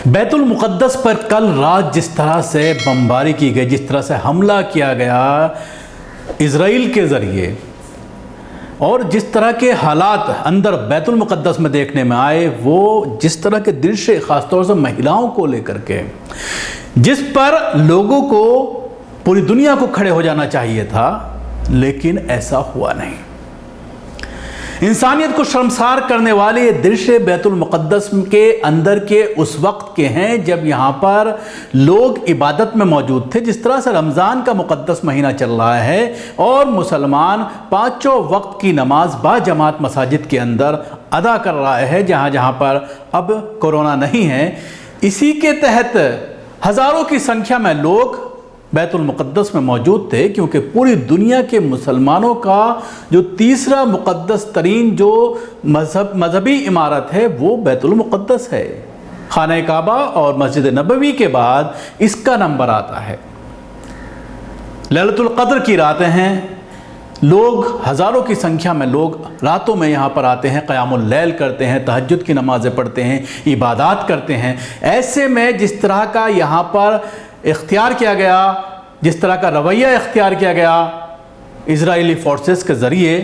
بیت المقدس پر کل رات جس طرح سے بمباری کی گئی، جس طرح سے حملہ کیا گیا اسرائیل کے ذریعے، اور جس طرح کے حالات اندر بیت المقدس میں دیکھنے میں آئے، وہ جس طرح کے درشے خاص طور سے مہیلاؤں کو لے کر کے، جس پر لوگوں کو پوری دنیا کو کھڑے ہو جانا چاہیے تھا، لیکن ایسا ہوا نہیں۔ انسانیت کو شرمسار کرنے والے یہ درشے بیت المقدس کے اندر کے اس وقت کے ہیں جب یہاں پر لوگ عبادت میں موجود تھے۔ جس طرح سے رمضان کا مقدس مہینہ چل رہا ہے اور مسلمان پانچوں وقت کی نماز با جماعت مساجد کے اندر ادا کر رہا ہے، جہاں جہاں پر اب کورونا نہیں ہے، اسی کے تحت ہزاروں کی سنکھیا میں لوگ بیت المقدس میں موجود تھے، کیونکہ پوری دنیا کے مسلمانوں کا جو تیسرا مقدس ترین جو مذہبی عمارت ہے وہ بیت المقدس ہے۔ خانہ کعبہ اور مسجد نبوی کے بعد اس کا نمبر آتا ہے۔ لیلۃ القدر کی راتیں ہیں، لوگ ہزاروں کی سنکھیا میں لوگ راتوں میں یہاں پر آتے ہیں، قیام اللیل کرتے ہیں، تہجد کی نمازیں پڑھتے ہیں، عبادات کرتے ہیں۔ ایسے میں جس طرح کا یہاں پر اختیار کیا گیا، جس طرح کا رویہ اختیار کیا گیا اسرائیلی فورسز کے ذریعے،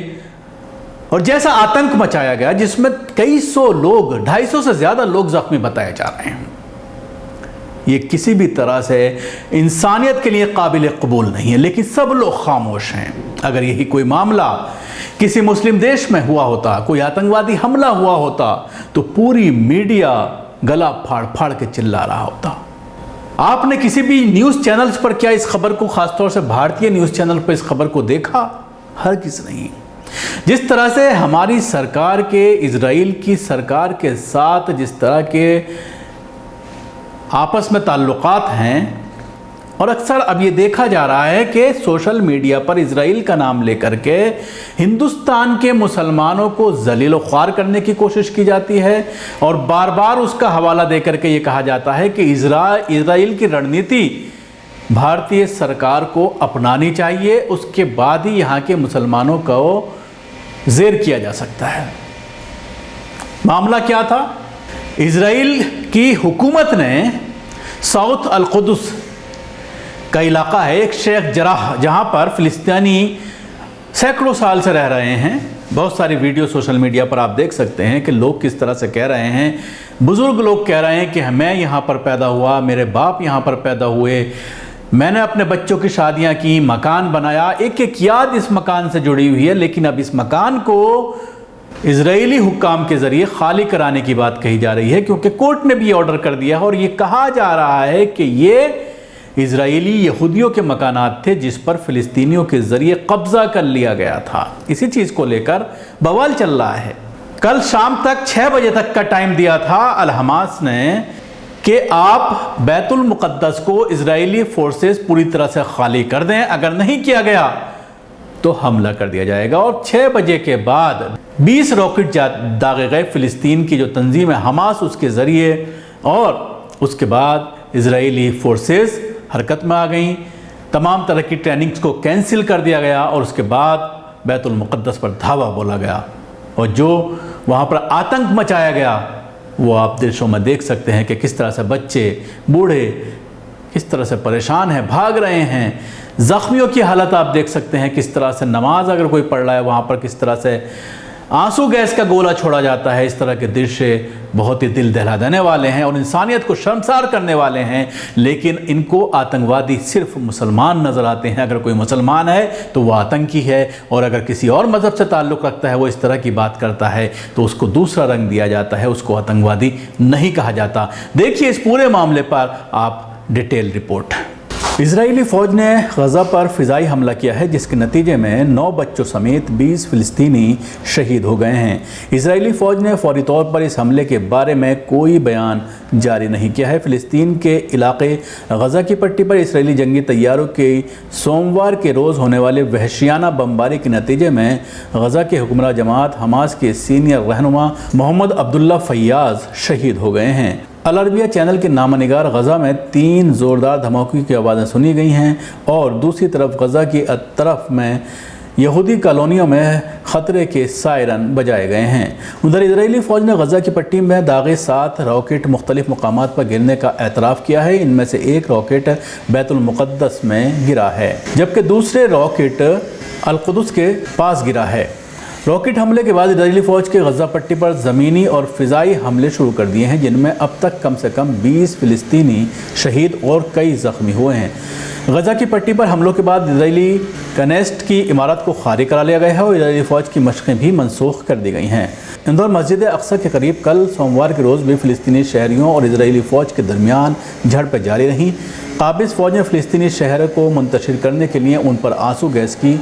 اور جیسا آتنک مچایا گیا جس میں کئی سو لوگ، 250 سے زیادہ لوگ زخمی بتائے جا رہے ہیں، یہ کسی بھی طرح سے انسانیت کے لیے قابل قبول نہیں ہے۔ لیکن سب لوگ خاموش ہیں۔ اگر یہی کوئی معاملہ کسی مسلم دیش میں ہوا ہوتا، کوئی آتنکوادی حملہ ہوا ہوتا، تو پوری میڈیا گلا پھاڑ پھاڑ کے چلا رہا ہوتا۔ آپ نے کسی بھی نیوز چینلز پر کیا اس خبر کو، خاص طور سے بھارتی نیوز چینل پر اس خبر کو دیکھا؟ ہرگز نہیں۔ جس طرح سے ہماری سرکار کے اسرائیل کی سرکار کے ساتھ جس طرح کے آپس میں تعلقات ہیں، اور اکثر اب یہ دیکھا جا رہا ہے کہ سوشل میڈیا پر اسرائیل کا نام لے کر کے ہندوستان کے مسلمانوں کو ذلیل و خوار کرنے کی کوشش کی جاتی ہے، اور بار بار اس کا حوالہ دے کر کے یہ کہا جاتا ہے کہ اسرائیل کی رڑنیتی بھارتی سرکار کو اپنانی چاہیے، اس کے بعد ہی یہاں کے مسلمانوں کو زیر کیا جا سکتا ہے۔ معاملہ کیا تھا؟ اسرائیل کی حکومت نے ساؤتھ القدس کا علاقہ ہے، ایک شیخ جراح، جہاں پر فلسطینی سینکڑوں سال سے رہ رہے ہیں۔ بہت ساری ویڈیو سوشل میڈیا پر آپ دیکھ سکتے ہیں کہ لوگ کس طرح سے کہہ رہے ہیں، بزرگ لوگ کہہ رہے ہیں کہ میں یہاں پر پیدا ہوا، میرے باپ یہاں پر پیدا ہوئے، میں نے اپنے بچوں کی شادیاں کی، مکان بنایا، ایک ایک یاد اس مکان سے جڑی ہوئی ہے، لیکن اب اس مکان کو اسرائیلی حکام کے ذریعے خالی کرانے کی بات کہی جا رہی ہے، کیونکہ کورٹ نے بھی آرڈر کر دیا ہے، اور یہ کہا جا رہا ہے کہ یہ اسرائیلی یہودیوں کے مکانات تھے جس پر فلسطینیوں کے ذریعے قبضہ کر لیا گیا تھا۔ اسی چیز کو لے کر بوال چل رہا ہے۔ کل شام تک 6 بجے تک کا ٹائم دیا تھا الحماس نے کہ آپ بیت المقدس کو اسرائیلی فورسز پوری طرح سے خالی کر دیں، اگر نہیں کیا گیا تو حملہ کر دیا جائے گا۔ اور 6 بجے کے بعد 20 راکٹ داغے گئے فلسطین کی جو تنظیم ہے حماس، اس کے ذریعے، اور اس کے بعد اسرائیلی فورسز حرکت میں آ گئیں، تمام طرح کی ٹریننگز کو کینسل کر دیا گیا، اور اس کے بعد بیت المقدس پر دھاوا بولا گیا، اور جو وہاں پر آتنک مچایا گیا وہ آپ درشوں میں دیکھ سکتے ہیں کہ کس طرح سے بچے، بوڑھے کس طرح سے پریشان ہیں، بھاگ رہے ہیں۔ زخمیوں کی حالت آپ دیکھ سکتے ہیں، کس طرح سے نماز اگر کوئی پڑھ رہا ہے وہاں پر کس طرح سے آنسو گیس کا گولہ چھوڑا جاتا ہے۔ اس طرح کے درشے بہت ہی دل دہلا دینے والے ہیں اور انسانیت کو شرمسار کرنے والے ہیں، لیکن ان کو آتنکوادی صرف مسلمان نظر آتے ہیں۔ اگر کوئی مسلمان ہے تو وہ آتنکی ہے، اور اگر کسی اور مذہب سے تعلق رکھتا ہے، وہ اس طرح کی بات کرتا ہے، تو اس کو دوسرا رنگ دیا جاتا ہے، اس کو آتنکوادی نہیں کہا جاتا۔ دیکھیے اس پورے معاملے پر آپ ڈیٹیل رپورٹ۔ اسرائیلی فوج نے غزہ پر فضائی حملہ کیا ہے، جس کے نتیجے میں 9 بچوں سمیت 20 فلسطینی شہید ہو گئے ہیں۔ اسرائیلی فوج نے فوری طور پر اس حملے کے بارے میں کوئی بیان جاری نہیں کیا ہے۔ فلسطین کے علاقے غزہ کی پٹی پر اسرائیلی جنگی طیاروں کی سوموار کے روز ہونے والے وحشیانہ بمباری کے نتیجے میں غزہ کے حکمراں جماعت حماس کے سینئر رہنما محمد عبداللہ فیاض شہید ہو گئے ہیں۔ العربیہ چینل کے نامہ نگار غزہ میں 3 زوردار دھماکوں کی آوازیں سنی گئی ہیں، اور دوسری طرف غزہ کی طرف میں یہودی کالونیوں میں خطرے کے سائرن بجائے گئے ہیں۔ ادھر اسرائیلی فوج نے غزہ کی پٹی میں داغے 7 راکٹ مختلف مقامات پر گرنے کا اعتراف کیا ہے۔ ان میں سے ایک راکٹ بیت المقدس میں گرا ہے، جبکہ دوسرے راکٹ القدس کے پاس گرا ہے۔ راکٹ حملے کے بعد اسرائیلی فوج کے غزہ پٹی پر زمینی اور فضائی حملے شروع کر دیے ہیں، جن میں اب تک کم سے کم 20 فلسطینی شہید اور کئی زخمی ہوئے ہیں۔ غزہ کی پٹی پر حملوں کے بعد اسرائیلی کنیسٹ کی عمارت کو خالی کرا لیا گیا ہے اور اسرائیلی فوج کی مشقیں بھی منسوخ کر دی گئی ہیں۔ اندور مسجد اقصی کے قریب کل سوموار کے روز بھی فلسطینی شہریوں اور اسرائیلی فوج کے درمیان جھڑپیں جاری رہیں۔ قابض فوج نے فلسطینی شہر کو منتشر کرنے کے لیے ان پر آنسو گیس کی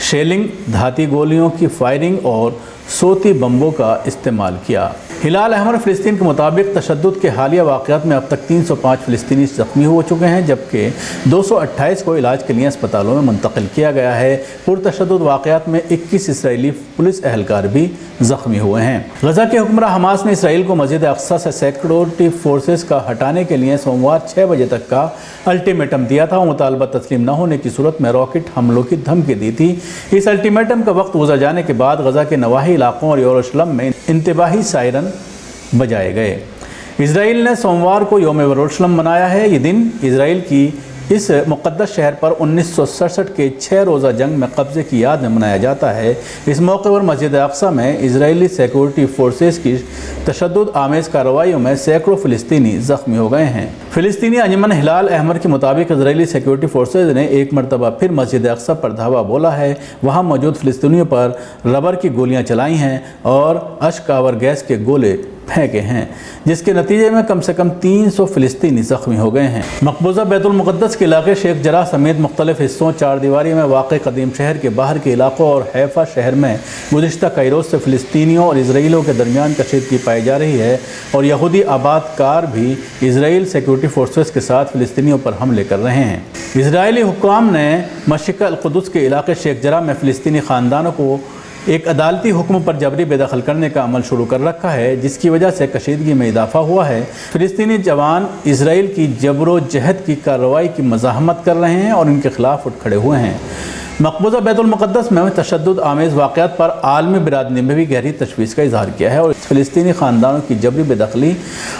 شیلنگ، دھاتی گولیوں کی فائرنگ اور صوتی بمبوں کا استعمال کیا۔ ہلال احمر فلسطین کے مطابق تشدد کے حالیہ واقعات میں اب تک 305 فلسطینی زخمی ہو چکے ہیں، جبکہ 228 کو علاج کے لیے اسپتالوں میں منتقل کیا گیا ہے۔ پرتشدد واقعات میں 21 اسرائیلی پولیس اہلکار بھی زخمی ہوئے ہیں۔ غزہ کے حکمراں حماس نے اسرائیل کو مسجد اقصی سے سیکورٹی فورسز کا ہٹانے کے لیے سوموار 6 بجے تک کا الٹیمیٹم دیا تھا اور مطالبہ تسلیم نہ ہونے کی صورت میں راکٹ حملوں کی دھمکی دی تھی۔ اس الٹیمیٹم کا وقت گزر جانے کے بعد غزہ کے نواحی علاقوں اور یروشلم میں انتباہی سائرن بجائے گئے۔ اسرائیل نے سوموار کو یوم یروشلم منایا ہے۔ یہ دن اسرائیل کی اس مقدس شہر پر 1967 کے 6 روزہ جنگ میں قبضے کی یاد میں منایا جاتا ہے۔ اس موقع پر مسجد اقصی میں اسرائیلی سیکورٹی فورسز کی تشدد آمیز کارروائیوں میں سینکڑوں فلسطینی زخمی ہو گئے ہیں۔ فلسطینی انجمن ہلال احمر کے مطابق اسرائیلی سیکورٹی فورسز نے ایک مرتبہ پھر مسجد اقصی پر دھاوا بولا ہے، وہاں موجود فلسطینیوں پر ربر کی گولیاں چلائی ہیں اور اشک آور گیس کے گولے پھینکے ہیں، جس کے نتیجے میں کم سے کم 300 فلسطینی زخمی ہو گئے ہیں۔ مقبوضہ بیت المقدس کے علاقے شیخ جراح سمیت مختلف حصوں، چار دیواری میں واقع قدیم شہر کے باہر کے علاقوں اور حیفا شہر میں گزشتہ کئی روز سے فلسطینیوں اور اسرائیلیوں کے درمیان کشیدگی پائی جا رہی ہے اور یہودی آباد کار بھی اسرائیل سیکورٹی فورسز کے ساتھ فلسطینیوں پر حملے کر رہے ہیں۔ اسرائیلی حکام نے مشرق القدس کے علاقے شیخ جراح میں فلسطینی خاندانوں کو ایک عدالتی حکم پر جبری بے دخل کرنے کا عمل شروع کر رکھا ہے، جس کی وجہ سے کشیدگی میں اضافہ ہوا ہے۔ فلسطینی جوان اسرائیل کی جبر و جہد کی کارروائی کی مزاحمت کر رہے ہیں اور ان کے خلاف اٹھ کھڑے ہوئے ہیں۔ مقبوضہ بیت المقدس میں تشدد آمیز واقعات پر عالمی برادری نے بھی گہری تشویش کا اظہار کیا ہے اور فلسطینی خاندانوں کی جبری بے دخلی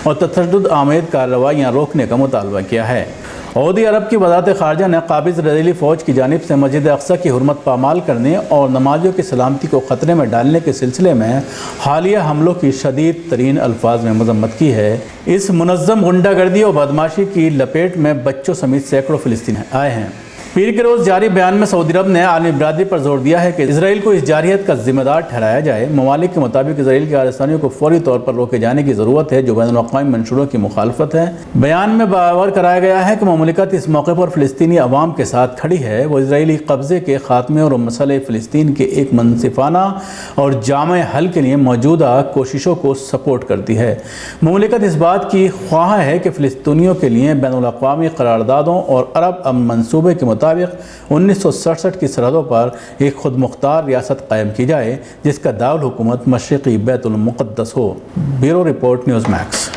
اور تشدد آمیز کارروائیاں روکنے کا مطالبہ کیا ہے۔ سعودی عرب کی وزارت خارجہ نے قابض اسرائیلی فوج کی جانب سے مسجد اقصی کی حرمت پامال کرنے اور نمازیوں کی سلامتی کو خطرے میں ڈالنے کے سلسلے میں حالیہ حملوں کی شدید ترین الفاظ میں مذمت کی ہے۔ اس منظم غنڈہ گردی اور بدماشی کی لپیٹ میں بچوں سمیت سینکڑوں فلسطینی آئے ہیں۔ پیر کے روز جاری بیان میں سعودی عرب نے عالمی برادری پر زور دیا ہے کہ اسرائیل کو اس جارحیت کا ذمہ دار ٹھہرایا جائے۔ ممالک کے مطابق اسرائیل کے عارضانیوں کو فوری طور پر روکے جانے کی ضرورت ہے، جو بین الاقوامی منشوروں کی مخالفت ہے۔ بیان میں باور کرایا گیا ہے کہ مملکت اس موقع پر فلسطینی عوام کے ساتھ کھڑی ہے، وہ اسرائیلی قبضے کے خاتمے اور مسئلہ فلسطین کے ایک منصفانہ اور جامع حل کے لیے موجودہ کوششوں کو سپورٹ کرتی ہے۔ مملکت اس بات کی خواہاں ہے کہ فلسطینیوں کے لیے بین الاقوامی قراردادوں اور عرب امن منصوبے کے مطابق 1967 کی سرحدوں پر ایک خود مختار ریاست قائم کی جائے، جس کا دارالحکومت مشرقی بیت المقدس ہو۔ Bureau report, news Max.